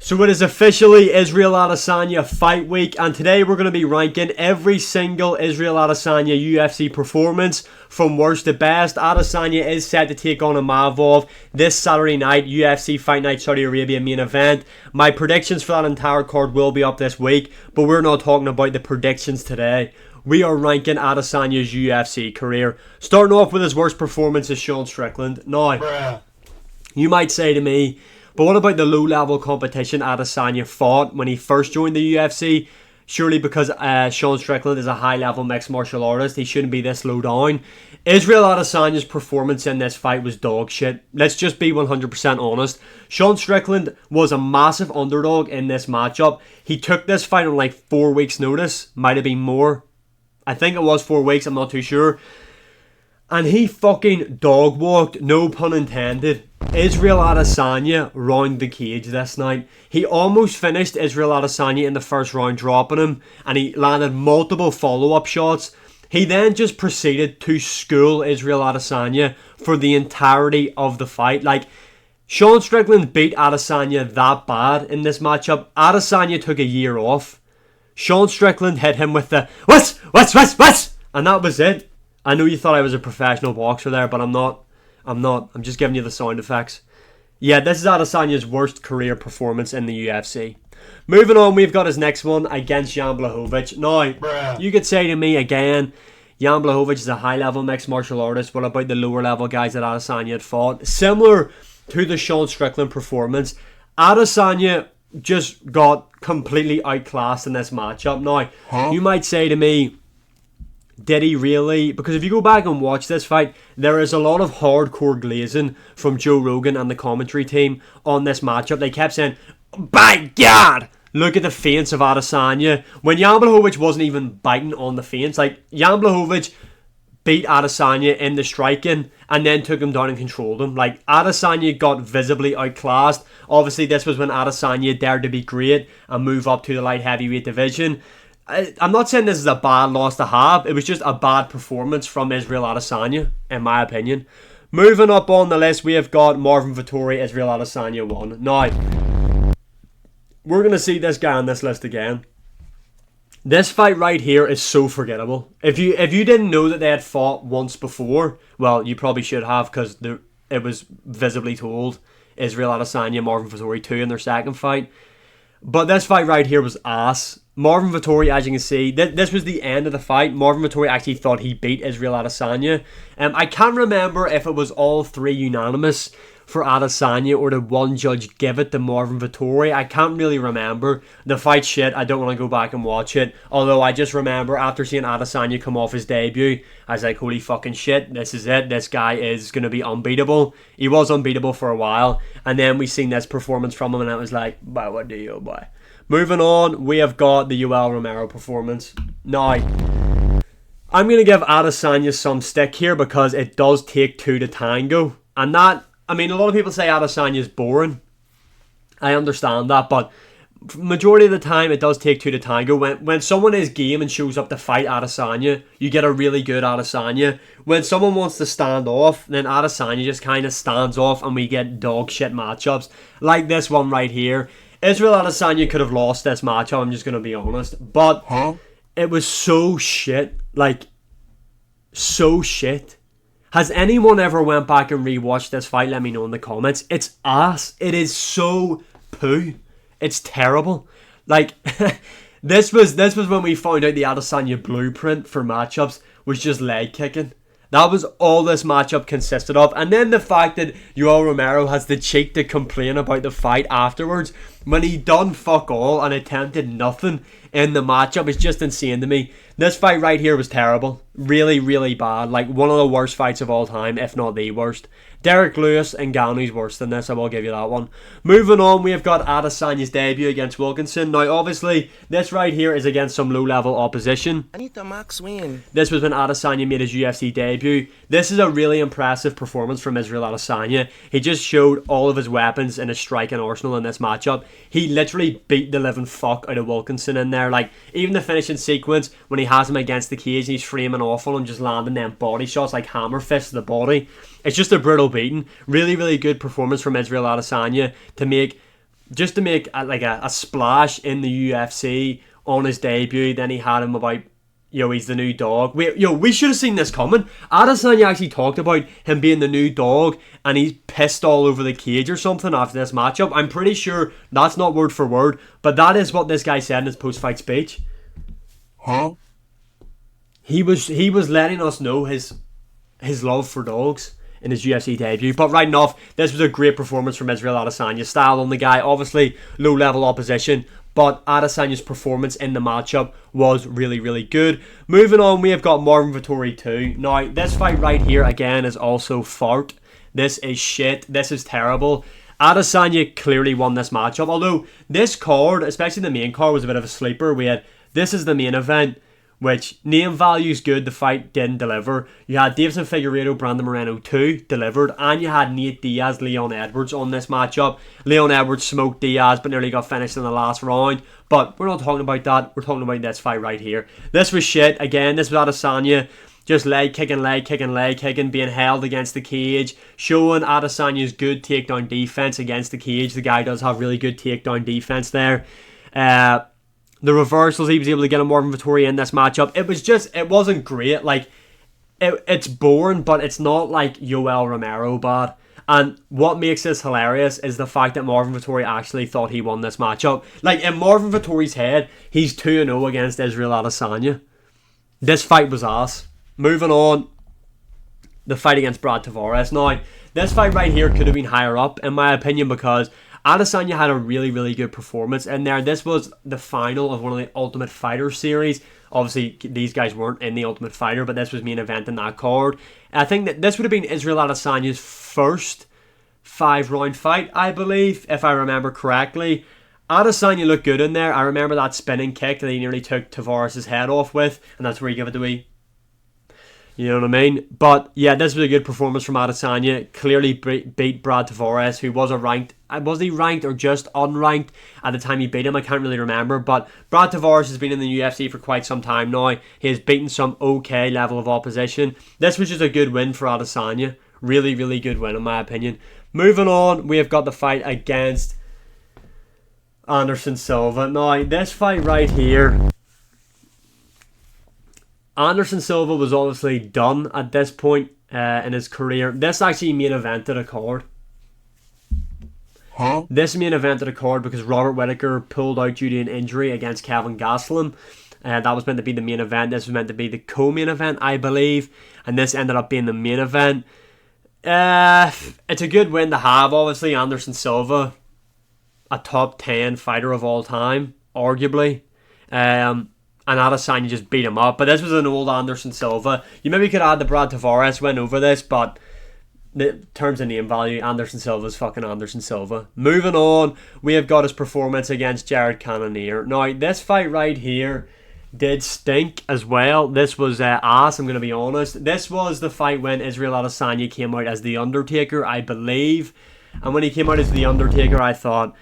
So it is officially Israel Adesanya fight week, and today we're going to be ranking every single Israel Adesanya UFC performance from worst to best. Adesanya is set to take on Imavov this Saturday night, UFC Fight Night Saudi Arabia main event. My predictions for that entire card will be up this week, but we're not talking about the predictions today. We are ranking Adesanya's UFC career. Starting off with his worst performance is Sean Strickland. Now, you might say to me, but what about the low-level competition Adesanya fought when he first joined the UFC? Surely because Sean Strickland is a high-level mixed martial artist, he shouldn't be this low down. Israel Adesanya's performance in this fight was dog shit. Let's just be 100% honest. Sean Strickland was a massive underdog in this matchup. He took this fight on like 4 weeks' notice. Might have been more. I think it was 4 weeks, I'm not too sure. And he fucking dog-walked, no pun intended, Israel Adesanya round the cage this night. He almost finished Israel Adesanya in the first round, dropping him, and he landed multiple follow-up shots. He then just proceeded to school Israel Adesanya for the entirety of the fight. Like, Sean Strickland beat Adesanya that bad in this matchup. Adesanya took a year off. Sean Strickland hit him with the what? And that was it. I know you thought I was a professional boxer there, but I'm not. I'm just giving you the sound effects. Yeah, this is Adesanya's worst career performance in the UFC. Moving on, we've got his next one against Jan Blachowicz. Now, you could say to me again, Jan Blachowicz is a high-level mixed martial artist. What about the lower-level guys that Adesanya had fought? Similar to the Sean Strickland performance, Adesanya just got completely outclassed in this matchup. Now, you might say to me, did he really? Because if you go back and watch this fight, there is a lot of hardcore glazing from Joe Rogan and the commentary team on this matchup. They kept saying, by God, look at the feints of Adesanya. When Jan Blachowicz wasn't even biting on the feints. Like, Jan Blachowicz beat Adesanya in the striking and then took him down and controlled him. Like, Adesanya got visibly outclassed. Obviously, this was when Adesanya dared to be great and move up to the light heavyweight division. I'm not saying this is a bad loss to have. It was just a bad performance from Israel Adesanya, in my opinion. Moving up on the list, we have got Marvin Vettori, Israel Adesanya 1. Now, we're going to see this guy on this list again. This fight right here is so forgettable. If you didn't know that they had fought once before, well, you probably should have, because it was visibly told. Israel Adesanya, Marvin Vettori 2 in their second fight. But this fight right here was ass. Marvin Vettori, as you can see, this was the end of the fight. Marvin Vettori actually thought he beat Israel Adesanya. I can't remember if it was all three unanimous for Adesanya or did one judge give it to Marvin Vettori. I can't really remember. The fight shit, I don't want to go back and watch it. Although I just remember after seeing Adesanya come off his debut, I was like, holy fucking shit, this is it. This guy is going to be unbeatable. He was unbeatable for a while. And then we seen this performance from him and I was like, boy, what do you, boy? Moving on, we have got the Yoel Romero performance. Now, I'm going to give Adesanya some stick here because it does take two to tango. And that, I mean, a lot of people say Adesanya is boring. I understand that, but majority of the time it does take two to tango. When someone is game and shows up to fight Adesanya, you get a really good Adesanya. When someone wants to stand off, then Adesanya just kind of stands off and we get dog shit matchups. Like this one right here. Israel Adesanya could have lost this matchup, I'm just going to be honest. But it was so shit. Like, so shit. Has anyone ever went back and rewatched this fight? Let me know in the comments. It's ass. It is so poo. It's terrible. Like, this was when we found out the Adesanya blueprint for matchups was just leg kicking. That was all this matchup consisted of. And then the fact that Yoel Romero has the cheek to complain about the fight afterwards when he done fuck all and attempted nothing in the matchup is just insane to me. This fight right here was terrible. Really, really bad. Like one of the worst fights of all time, if not the worst. Derek Lewis and Ngannou's worse than this, I will give you that one. Moving on, we have got Adesanya's debut against Wilkinson. Now, obviously, this right here is against some low-level opposition. Anita Max win. This was when Adesanya made his UFC debut. This is a really impressive performance from Israel Adesanya. He just showed all of his weapons in his striking arsenal in this matchup. He literally beat the living fuck out of Wilkinson in there. Like, even the finishing sequence, when he has him against the cage and he's framing off on him, just landing them body shots like hammer fists to the body. It's just a brutal beating. Really, really good performance from Israel Adesanya to make just to make a splash in the UFC on his debut. Then he had him about, he's the new dog. We should have seen this coming. Adesanya actually talked about him being the new dog, and he's pissed all over the cage or something after this matchup. I'm pretty sure that's not word for word, but that is what this guy said in his post-fight speech. Huh? He was letting us know his love for dogs in his UFC debut. But right enough, this was a great performance from Israel Adesanya. Style on the guy, obviously low level opposition, but Adesanya's performance in the matchup was really, really good. Moving on, we have got Marvin Vettori 2. Now, this fight right here, again, is also fart. This is shit. This is terrible. Adesanya clearly won this matchup, although this card, especially the main card, was a bit of a sleeper. This is the main event, which name value is good, the fight didn't deliver. You had Davison Figueiredo, Brandon Moreno 2 delivered, and you had Nate Diaz, Leon Edwards on this matchup. Leon Edwards smoked Diaz but nearly got finished in the last round, but we're not talking about that. We're talking about this fight right here. This was shit. Again, this was Adesanya just leg kicking, being held against the cage, showing Adesanya's good takedown defense against the cage. The guy does have really good takedown defense there. The reversals, he was able to get a Marvin Vettori in this matchup. It wasn't great. Like, it's boring, but it's not like Yoel Romero bad. And what makes this hilarious is the fact that Marvin Vettori actually thought he won this matchup. Like, in Marvin Vettori's head, he's 2-0 against Israel Adesanya. This fight was ass. Moving on, the fight against Brad Tavares. Now, this fight right here could have been higher up, in my opinion, because Adesanya had a really, really good performance in there. This was the final of one of the Ultimate Fighter series. Obviously, these guys weren't in the Ultimate Fighter, but this was main event in that card. I think that this would have been Israel Adesanya's first 5-round fight, I believe, if I remember correctly. Adesanya looked good in there. I remember that spinning kick that he nearly took Tavares' head off with, and that's where he gave it away. You know what I mean? But yeah, this was a good performance from Adesanya. Clearly beat Brad Tavares, who was he ranked or just unranked at the time he beat him? I can't really remember. But Brad Tavares has been in the UFC for quite some time now. He has beaten some okay level of opposition. This was just a good win for Adesanya. Really, really good win in my opinion. Moving on, we have got the fight against Anderson Silva. Now, this fight right here, Anderson Silva was obviously done at this point in his career. This actually main evented a card. Huh? This main evented a card because Robert Whittaker pulled out due to an injury against Kevin Gastelum. That was meant to be the main event. This was meant to be the co-main event, I believe. And this ended up being the main event. It's a good win to have, obviously. Anderson Silva, a top 10 fighter of all time, arguably. And Adesanya just beat him up. But this was an old Anderson Silva. You maybe could add the Brad Tavares win over this, but in terms of name value, Anderson Silva's fucking Anderson Silva. Moving on, we have got his performance against Jared Cannonier. Now, this fight right here did stink as well. This was ass, I'm going to be honest. This was the fight when Israel Adesanya came out as The Undertaker, I believe. And when he came out as The Undertaker, I thought,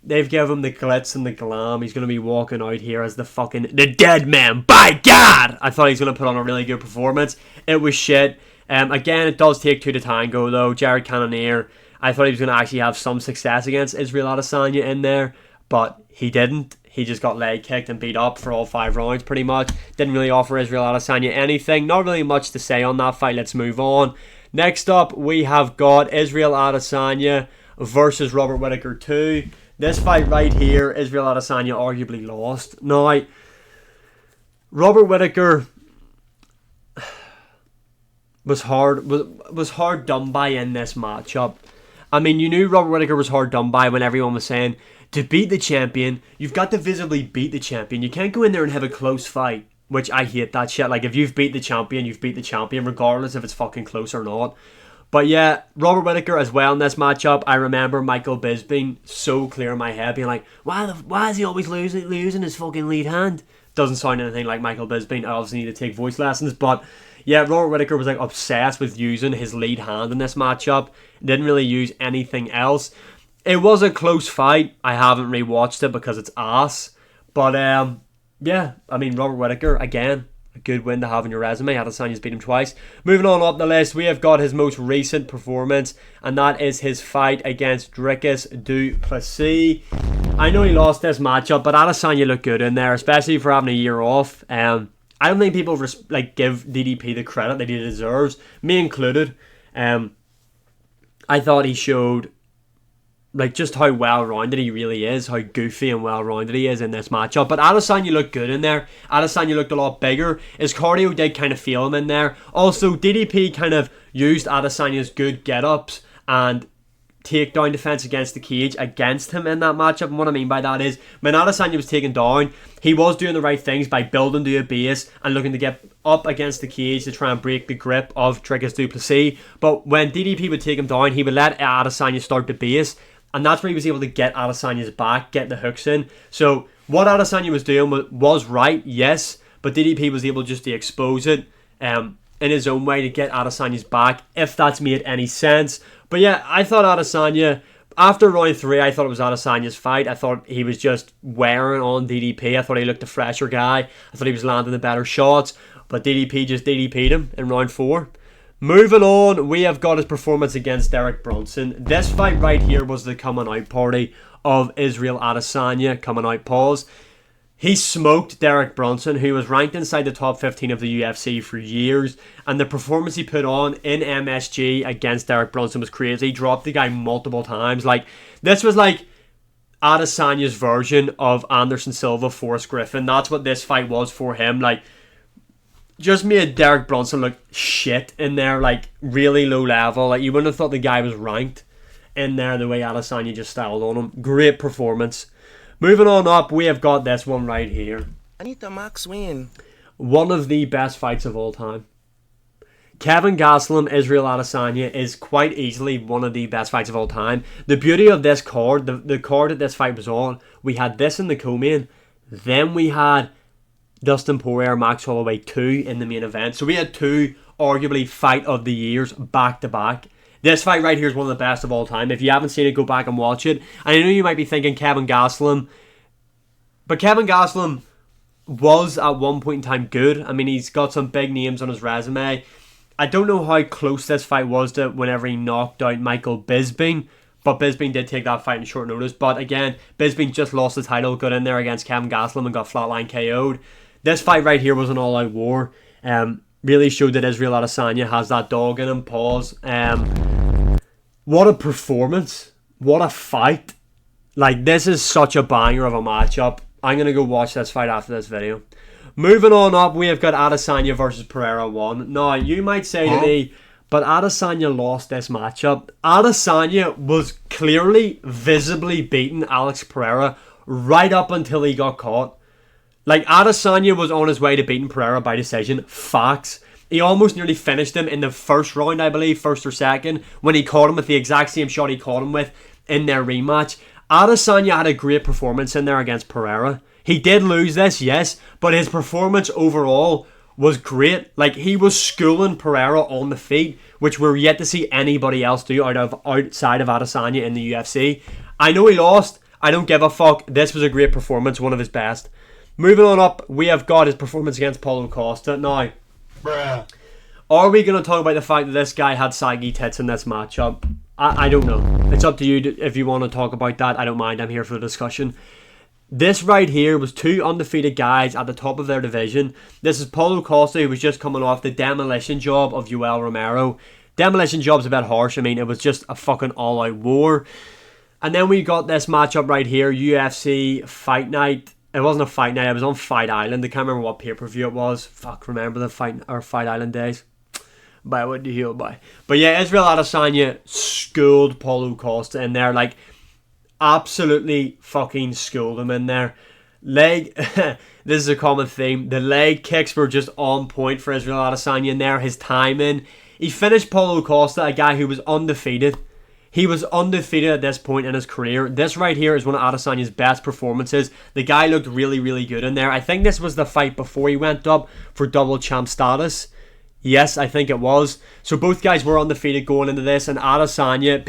they've given him the glitz and the glam. He's going to be walking out here as the dead man. By God! I thought he was going to put on a really good performance. It was shit. Again, it does take two to tango, though. Jared Cannonier, I thought he was going to actually have some success against Israel Adesanya in there, but he didn't. He just got leg kicked and beat up for all 5 rounds, pretty much. Didn't really offer Israel Adesanya anything. Not really much to say on that fight. Let's move on. Next up, we have got Israel Adesanya versus Robert Whittaker 2. This fight right here, Israel Adesanya arguably lost. Now, Robert Whittaker was hard done by in this matchup. I mean, you knew Robert Whittaker was hard done by when everyone was saying, to beat the champion, you've got to visibly beat the champion. You can't go in there and have a close fight, which I hate that shit. Like, if you've beat the champion, you've beat the champion, regardless if it's fucking close or not. But yeah, Robert Whittaker as well in this matchup. I remember Michael Bisping so clear in my head being like, why is he always losing his fucking lead hand? Doesn't sound anything like Michael Bisping. I obviously need to take voice lessons. But yeah, Robert Whittaker was like obsessed with using his lead hand in this matchup. Didn't really use anything else. It was a close fight. I haven't rewatched it because it's ass. But yeah, I mean, Robert Whittaker, again, A good win to have on your resume. Adesanya's beat him twice. Moving on up the list, we have got his most recent performance, and that is his fight against Dricus du Plessis. I know he lost this matchup, but Adesanya looked good in there, especially for having a year off. I don't think people give DDP the credit that he deserves, me included. I thought he showed just how well-rounded he really is, how goofy and well-rounded he is in this matchup. But Adesanya looked good in there. Adesanya looked a lot bigger. His cardio did kind of feel him in there. Also, DDP kind of used Adesanya's good get-ups and takedown defense against the cage against him in that matchup. And what I mean by that is, when Adesanya was taken down, he was doing the right things by building to a base and looking to get up against the cage to try and break the grip of Dricus du Plessis. But when DDP would take him down, he would let Adesanya start the base, and that's where he was able to get Adesanya's back, get the hooks in. So what Adesanya was doing was right, yes, but DDP was able just to expose it in his own way to get Adesanya's back, if that's made any sense. But yeah, I thought Adesanya, after round 3, I thought it was Adesanya's fight. I thought he was just wearing on DDP. I thought he looked a fresher guy. I thought he was landing the better shots, but DDP just DDP'd him in round 4. Moving on, we have got his performance against Derek Brunson. This fight right here was the coming out party of Israel Adesanya, coming out pause. He smoked Derek Brunson, who was ranked inside the top 15 of the UFC for years, and the performance he put on in MSG against Derek Brunson was crazy. He dropped the guy multiple times. This was Adesanya's version of Anderson Silva, Forrest Griffin. That's what this fight was for him. Just made Derek Brunson look shit in there, really low level. You wouldn't have thought the guy was ranked in there the way Adesanya just styled on him. Great performance. Moving on up, we have got this one right here. Anita Max win. One of the best fights of all time. Kevin Gastelum, Israel Adesanya is quite easily one of the best fights of all time. The beauty of this card, the card that this fight was on, we had this in the co-main, then we had Dustin Poirier, Max Holloway 2 in the main event. So we had 2 arguably fight of the years back to back. This fight right here is one of the best of all time. If you haven't seen it, go back and watch it. And I know you might be thinking Kevin Gastelum, but Kevin Gastelum was at one point in time good. I mean, he's got some big names on his resume. I don't know how close this fight was to whenever he knocked out Michael Bisping, but Bisping did take that fight in short notice. But again, Bisping just lost the title, got in there against Kevin Gastelum and got flatline KO'd. This fight right here was an all-out war. Really showed that Israel Adesanya has that dog in him. Pause. What a performance. What a fight. This is such a banger of a matchup. I'm going to go watch this fight after this video. Moving on up, we have got Adesanya versus Pereira 1. Now, you might say to me, but Adesanya lost this matchup. Adesanya was clearly, visibly beating Alex Pereira right up until he got caught. Adesanya was on his way to beating Pereira by decision. Facts. He almost nearly finished him in the first round, I believe, first or second, when he caught him with the exact same shot he caught him with in their rematch. Adesanya had a great performance in there against Pereira. He did lose this, yes, but his performance overall was great. He was schooling Pereira on the feet, which we're yet to see anybody else do outside of Adesanya in the UFC. I know he lost. I don't give a fuck. This was a great performance, one of his best. Moving on up, we have got his performance against Paulo Costa. Now, are we going to talk about the fact that this guy had saggy tits in this matchup? I don't know. It's up to you if you want to talk about that. I don't mind. I'm here for the discussion. This right here was 2 undefeated guys at the top of their division. This is Paulo Costa, who was just coming off the demolition job of Yoel Romero. Demolition job's a bit harsh. I mean, it was just a fucking all-out war. And then we got this matchup right here, UFC Fight Night. It wasn't a fight night, it was on Fight Island. I can't remember what pay-per-view it was. Fuck, remember the Fight Island days? But what do you hear by? But yeah, Israel Adesanya schooled Paulo Costa in there. Absolutely fucking schooled him in there. This is a common theme. The leg kicks were just on point for Israel Adesanya in there. His timing. He finished Paulo Costa, a guy who was undefeated. He was undefeated at this point in his career. This right here is one of Adesanya's best performances. The guy looked really, really good in there. I think this was the fight before he went up for double champ status. Yes, I think it was. So both guys were undefeated going into this. And Adesanya,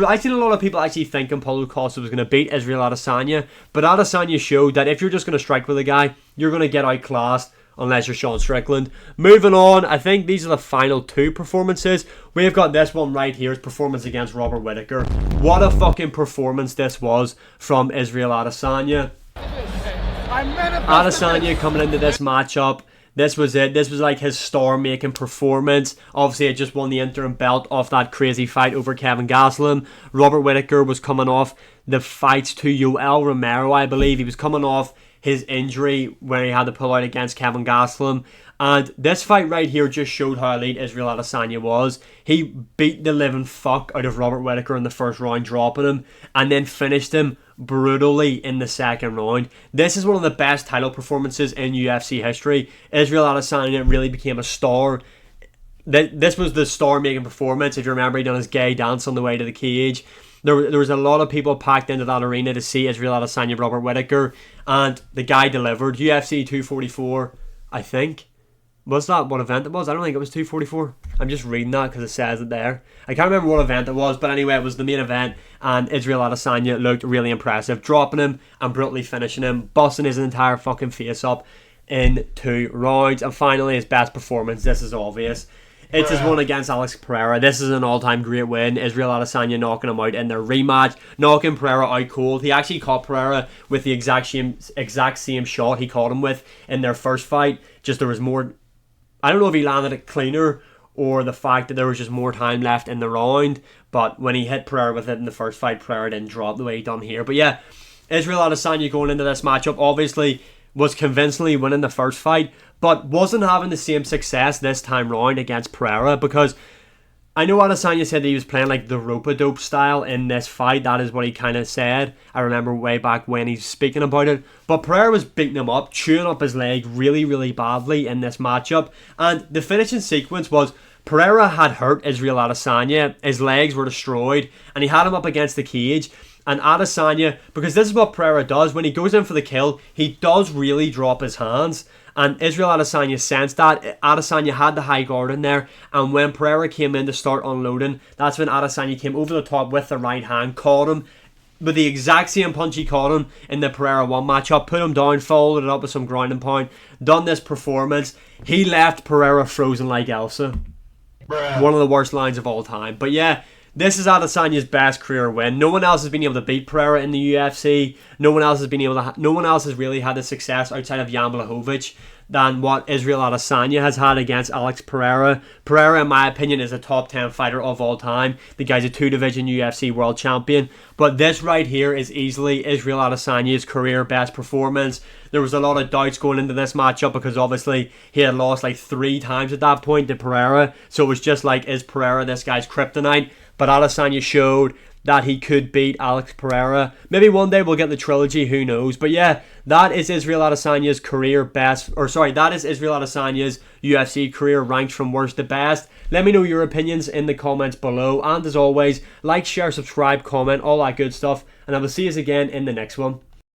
I've seen a lot of people actually thinking Paulo Costa was going to beat Israel Adesanya. But Adesanya showed that if you're just going to strike with a guy, you're going to get outclassed unless you're Sean Strickland. Moving on, I think these are the final two performances. We've got this one right here, his performance against Robert Whittaker. What a fucking performance this was from Israel Adesanya. Adesanya coming into this matchup, this was it. This was like his star-making performance. Obviously, it just won the interim belt off that crazy fight over Kevin Gastelum. Robert Whittaker was coming off the fights to Yoel Romero, I believe. He was coming off his injury where he had to pull out against Kevin Gastelum. And this fight right here just showed how elite Israel Adesanya was. He beat the living fuck out of Robert Whittaker in the first round, dropping him, and then finished him brutally in the second round. This is one of the best title performances in UFC history. Israel Adesanya really became a star. This was the star-making performance. If you remember, he done his gay dance on the way to the cage. There was a lot of people packed into that arena to see Israel Adesanya, Robert Whittaker, and the guy delivered. UFC 244, I think. Was that what event it was? I don't think it was 244. I'm just reading that because it says it there. I can't remember what event it was, but anyway, it was the main event, and Israel Adesanya looked really impressive, dropping him and brutally finishing him, busting his entire fucking face up in 2 rounds. And finally, his best performance. This is obvious. It's his one against Alex Pereira. This is an all-time great win. Israel Adesanya knocking him out in their rematch, knocking Pereira out cold. He actually caught Pereira with the exact same shot he caught him with in their first fight. Just there was more. I don't know if he landed it cleaner or the fact that there was just more time left in the round. But when he hit Pereira with it in the first fight, Pereira didn't drop the way he done here. But yeah, Israel Adesanya going into this matchup obviously was convincingly winning the first fight, but wasn't having the same success this time round against Pereira, because I know Adesanya said that he was playing like the rope-a-dope style in this fight. That is what he kind of said. I remember way back when he's speaking about it. But Pereira was beating him up, chewing up his leg really, really badly in this matchup. And the finishing sequence was Pereira had hurt Israel Adesanya. His legs were destroyed, and he had him up against the cage. And Adesanya, because this is what Pereira does, when he goes in for the kill, he does really drop his hands. And Israel Adesanya sensed that. Adesanya had the high guard in there, and when Pereira came in to start unloading, that's when Adesanya came over the top with the right hand, caught him with the exact same punch he caught him in the Pereira 1 matchup, put him down, followed it up with some ground and pound, done this performance. He left Pereira frozen like Elsa. One of the worst lines of all time. But yeah, this is Adesanya's best career win. No one else has been able to beat Pereira in the UFC. No one else has really had the success outside of Jan Blachowicz than what Israel Adesanya has had against Alex Pereira. Pereira, in my opinion, is a top 10 fighter of all time. The guy's a 2-division UFC world champion. But this right here is easily Israel Adesanya's career best performance. There was a lot of doubts going into this matchup because obviously he had lost like 3 times at that point to Pereira. So it was just like, is Pereira this guy's kryptonite? But Adesanya showed that he could beat Alex Pereira. Maybe one day we'll get the trilogy, who knows. But yeah, that is Israel Adesanya's career best, that is Israel Adesanya's UFC career ranked from worst to best. Let me know your opinions in the comments below. And as always, like, share, subscribe, comment, all that good stuff. And I will see you again in the next one.